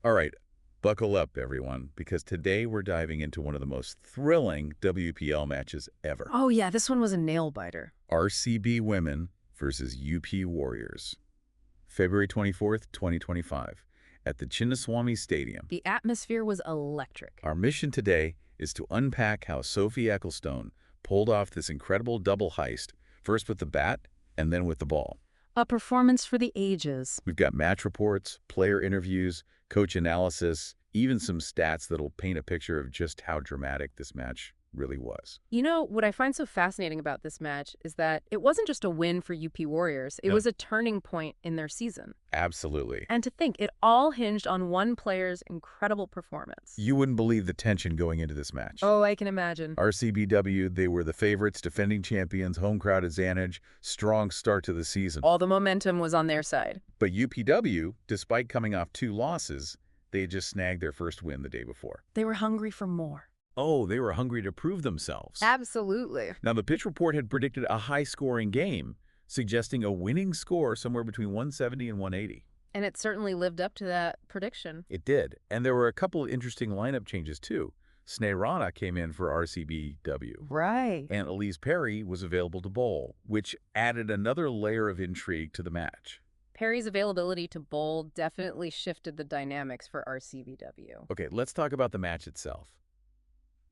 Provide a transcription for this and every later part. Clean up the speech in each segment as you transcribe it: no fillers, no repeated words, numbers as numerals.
All right, buckle up, everyone, because today we're diving into one of the most thrilling WPL matches ever. Oh yeah, this one was a nail-biter. RCB Women versus UP Warriors. February 24th, 2025, at the Chinnaswamy Stadium. The atmosphere was electric. Our mission today is to unpack how Sophie Ecclestone pulled off this incredible double heist, first with the bat and then with the ball. A performance for the ages. We've got match reports, player interviews, coach analysis, even some stats that'll paint a picture of just how dramatic this match really was. You know, what I find so fascinating about this match is that it wasn't just a win for UP Warriors, it was a turning point in their season. Absolutely. And to think, it all hinged on one player's incredible performance. You wouldn't believe the tension going into this match. Oh, I can imagine. RCBW, they were the favorites, defending champions, home crowd advantage, strong start to the season. All the momentum was on their side. But UPW, despite coming off 2 losses, they had just snagged their first win the day before. They were hungry for more. Oh, they were hungry to prove themselves. Absolutely. Now, the pitch report had predicted a high-scoring game, suggesting a winning score somewhere between 170 and 180. And it certainly lived up to that prediction. It did. And there were a couple of interesting lineup changes, too. Sneh came in for RCBW. Right. And Elise Perry was available to bowl, which added another layer of intrigue to the match. Perry's availability to bowl definitely shifted the dynamics for RCBW. Okay, let's talk about the match itself.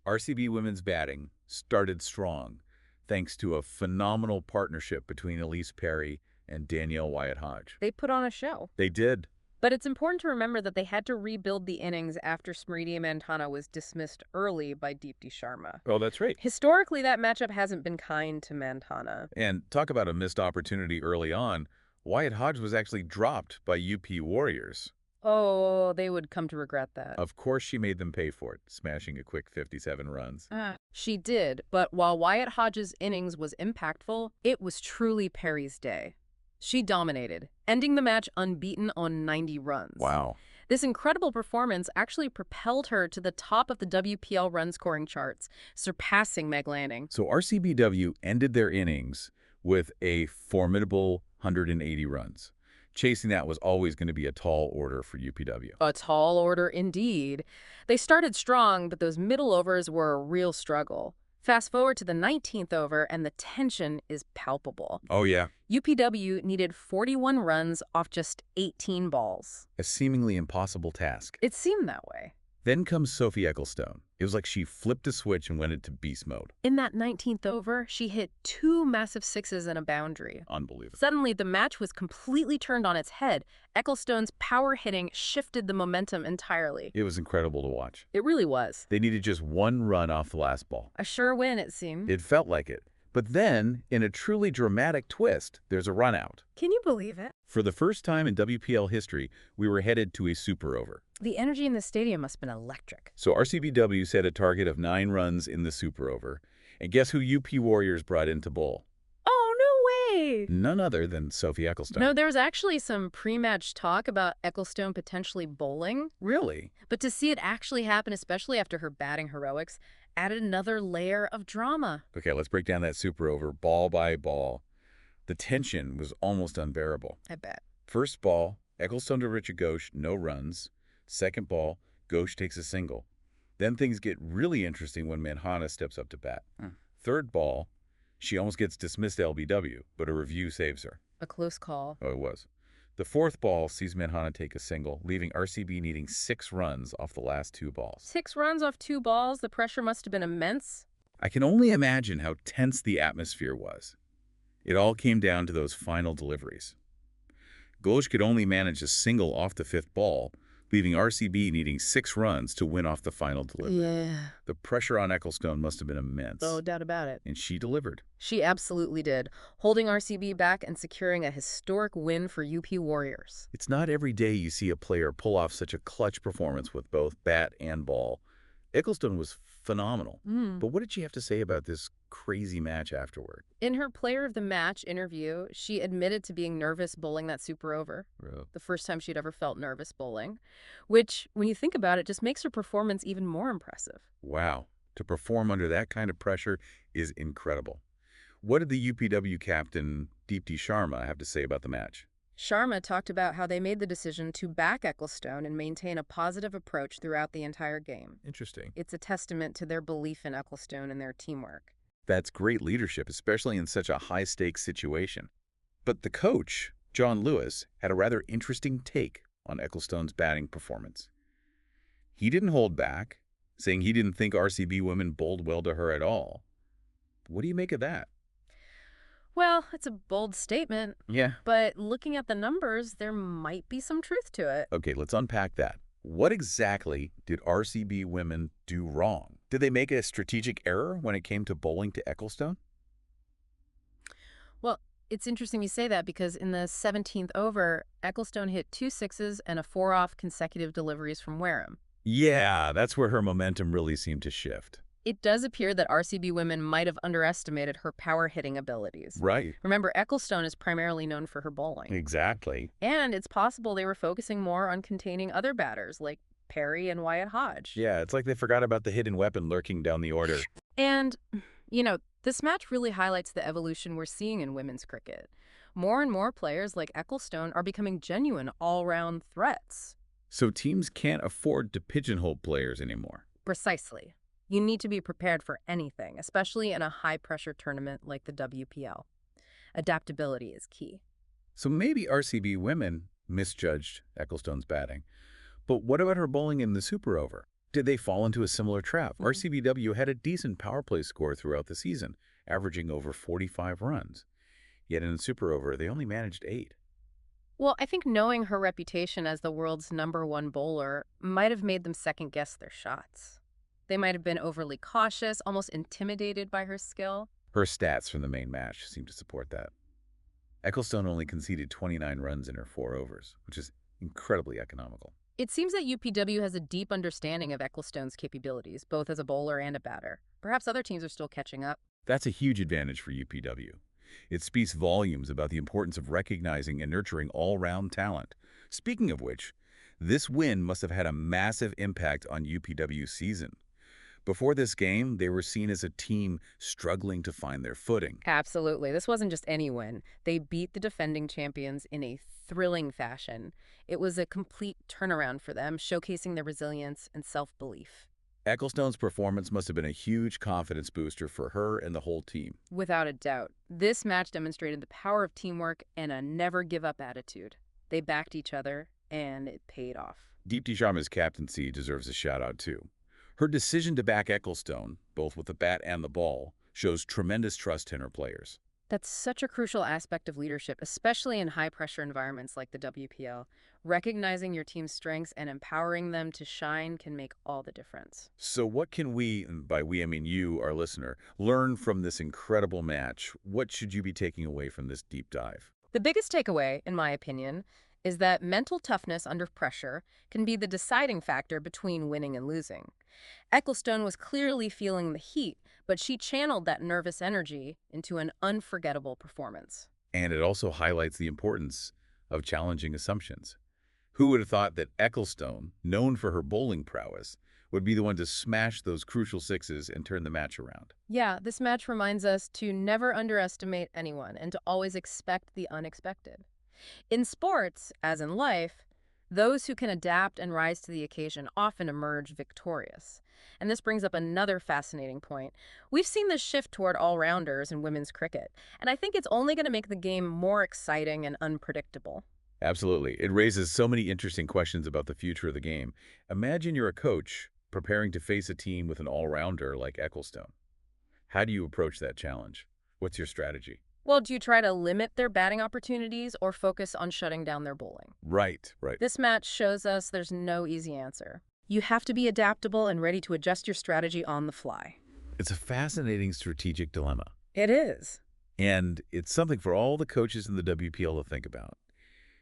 RCB women's batting started strong, thanks to a phenomenal partnership between Elise Perry and Danielle Wyatt-Hodge. They put on a show. They did. But it's important to remember that they had to rebuild the innings after Smriti Mandhana was dismissed early by Deepti Sharma. Oh, that's right. Historically, that matchup hasn't been kind to Mandhana. And talk about a missed opportunity early on. Wyatt-Hodge was actually dropped by UP Warriors. Oh, they would come to regret that. Of course she made them pay for it, smashing a quick 57 runs. She did, but while Wyatt-Hodge's innings was impactful, it was truly Perry's day. She dominated, ending the match unbeaten on 90 runs. Wow. This incredible performance actually propelled her to the top of the WPL run-scoring charts, surpassing Meg Lanning. So RCBW ended their innings with a formidable 180 runs. Chasing that was always going to be a tall order for UPW. A tall order indeed. They started strong, but those middle overs were a real struggle. Fast forward to the 19th over, and the tension is palpable. Oh, yeah. UPW needed 41 runs off just 18 balls. A seemingly impossible task. It seemed that way. Then comes Sophie Ecclestone. It was like she flipped a switch and went into beast mode. In that 19th over, she hit 2 massive sixes and a boundary. Unbelievable. Suddenly, the match was completely turned on its head. Ecclestone's power hitting shifted the momentum entirely. It was incredible to watch. It really was. They needed just 1 run off the last ball. A sure win, it seemed. It felt like it. But then, in a truly dramatic twist, there's a run out. Can you believe it? For the first time in WPL history, we were headed to a super over. The energy in the stadium must have been electric. So RCBW set a target of 9 runs in the super over. And guess who UP Warriors brought in to bowl? Oh, no way! None other than Sophie Ecclestone. No, there was actually some pre-match talk about Ecclestone potentially bowling. Really? But to see it actually happen, especially after her batting heroics, added another layer of drama. Okay, let's break down that super over ball by ball. The tension was almost unbearable. I bet. First ball, Ecclestone to Richard Ghosh, no runs. Second ball, Ghosh takes a single. Then things get really interesting when Mandhana steps up to bat. Third ball, she almost gets dismissed LBW, but a review saves her. A close call. Oh, it was. The fourth ball sees Mandhana take a single, leaving RCB needing 6 runs off the last 2 balls. 6 runs off 2 balls. The pressure must have been immense. I can only imagine how tense the atmosphere was. It all came down to those final deliveries. Ghosh could only manage a single off the 5th ball, leaving RCB needing 6 runs to win off the final delivery. Yeah. The pressure on Ecclestone must have been immense. No doubt about it. And she delivered. She absolutely did, holding RCB back and securing a historic win for UP Warriors. It's not every day you see a player pull off such a clutch performance with both bat and ball. Ecclestone was phenomenal. But what did she have to say about this crazy match afterward? In her Player of the Match interview, she admitted to being nervous bowling that super over. The first time she'd ever felt nervous bowling, which, when you think about it, just makes her performance even more impressive. Wow. To perform under that kind of pressure is incredible. What did the UPW captain, Deepti Sharma, have to say about the match? Sharma talked about how they made the decision to back Ecclestone and maintain a positive approach throughout the entire game. Interesting. It's a testament to their belief in Ecclestone and their teamwork. That's great leadership, especially in such a high-stakes situation. But the coach, John Lewis, had a rather interesting take on Ecclestone's batting performance. He didn't hold back, saying he didn't think RCB women bowled well to her at all. What do you make of that? Well, it's a bold statement, Yeah. but looking at the numbers, there might be some truth to it. Okay, let's unpack that. What exactly did RCB women do wrong? Did they make a strategic error when it came to bowling to Ecclestone? Well, it's interesting you say that because in the 17th over, Ecclestone hit 2 sixes and a 4 off consecutive deliveries from Wareham. Yeah, that's where her momentum really seemed to shift. It does appear that RCB women might have underestimated her power-hitting abilities. Right. Remember, Ecclestone is primarily known for her bowling. Exactly. And it's possible they were focusing more on containing other batters like Perry and Wyatt Hodge. Yeah, it's like they forgot about the hidden weapon lurking down the order. And, this match really highlights the evolution we're seeing in women's cricket. More and more players like Ecclestone are becoming genuine all-round threats. So teams can't afford to pigeonhole players anymore. Precisely. You need to be prepared for anything, especially in a high-pressure tournament like the WPL. Adaptability is key. So maybe RCB women misjudged Ecclestone's batting. But what about her bowling in the Super Over? Did they fall into a similar trap? RCBW had a decent power play score throughout the season, averaging over 45 runs. Yet in the Super Over, they only managed 8. Well, I think knowing her reputation as the world's #1 bowler might have made them second-guess their shots. They might have been overly cautious, almost intimidated by her skill. Her stats from the main match seem to support that. Ecclestone only conceded 29 runs in her 4 overs, which is incredibly economical. It seems that UPW has a deep understanding of Ecclestone's capabilities, both as a bowler and a batter. Perhaps other teams are still catching up. That's a huge advantage for UPW. It speaks volumes about the importance of recognizing and nurturing all-round talent. Speaking of which, this win must have had a massive impact on UPW's season. Before this game, they were seen as a team struggling to find their footing. Absolutely. This wasn't just any win. They beat the defending champions in a thrilling fashion. It was a complete turnaround for them, showcasing their resilience and self-belief. Ecclestone's performance must have been a huge confidence booster for her and the whole team. Without a doubt. This match demonstrated the power of teamwork and a never-give-up attitude. They backed each other, and it paid off. Deepti Sharma's captaincy deserves a shout-out, too. Her decision to back Ecclestone, both with the bat and the ball, shows tremendous trust in her players. That's such a crucial aspect of leadership, especially in high-pressure environments like the WPL. Recognizing your team's strengths and empowering them to shine can make all the difference. So what can we, and by we I mean you, our listener, learn from this incredible match? What should you be taking away from this deep dive? The biggest takeaway, in my opinion, is that mental toughness under pressure can be the deciding factor between winning and losing. Ecclestone was clearly feeling the heat, but she channeled that nervous energy into an unforgettable performance. And it also highlights the importance of challenging assumptions. Who would have thought that Ecclestone, known for her bowling prowess, would be the one to smash those crucial sixes and turn the match around? Yeah, this match reminds us to never underestimate anyone and to always expect the unexpected. In sports, as in life, those who can adapt and rise to the occasion often emerge victorious. And this brings up another fascinating point. We've seen this shift toward all-rounders in women's cricket, and I think it's only going to make the game more exciting and unpredictable. Absolutely. It raises so many interesting questions about the future of the game. Imagine you're a coach preparing to face a team with an all-rounder like Ecclestone. How do you approach that challenge? What's your strategy? Well, do you try to limit their batting opportunities or focus on shutting down their bowling? Right. This match shows us there's no easy answer. You have to be adaptable and ready to adjust your strategy on the fly. It's a fascinating strategic dilemma. It is. And it's something for all the coaches in the WPL to think about.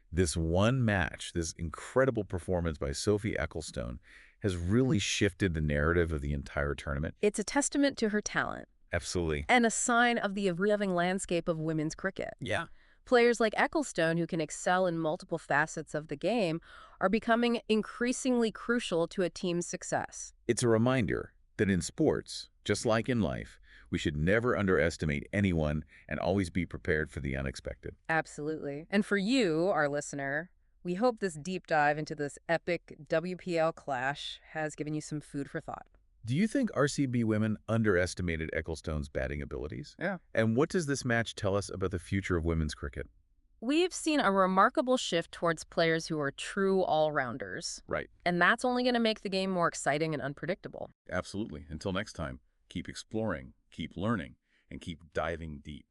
This one match, this incredible performance by Sophie Ecclestone, has really shifted the narrative of the entire tournament. It's a testament to her talent. Absolutely. And a sign of the evolving landscape of women's cricket. Yeah. Players like Ecclestone, who can excel in multiple facets of the game, are becoming increasingly crucial to a team's success. It's a reminder that in sports, just like in life, We should never underestimate anyone and always be prepared for the unexpected. Absolutely. And for you, our listener, we hope this deep dive into this epic WPL clash has given you some food for thought. Do you think RCB women underestimated Ecclestone's batting abilities? Yeah. And what does this match tell us about the future of women's cricket? We've seen a remarkable shift towards players who are true all-rounders. Right. And that's only going to make the game more exciting and unpredictable. Absolutely. Until next time, keep exploring, keep learning, and keep diving deep.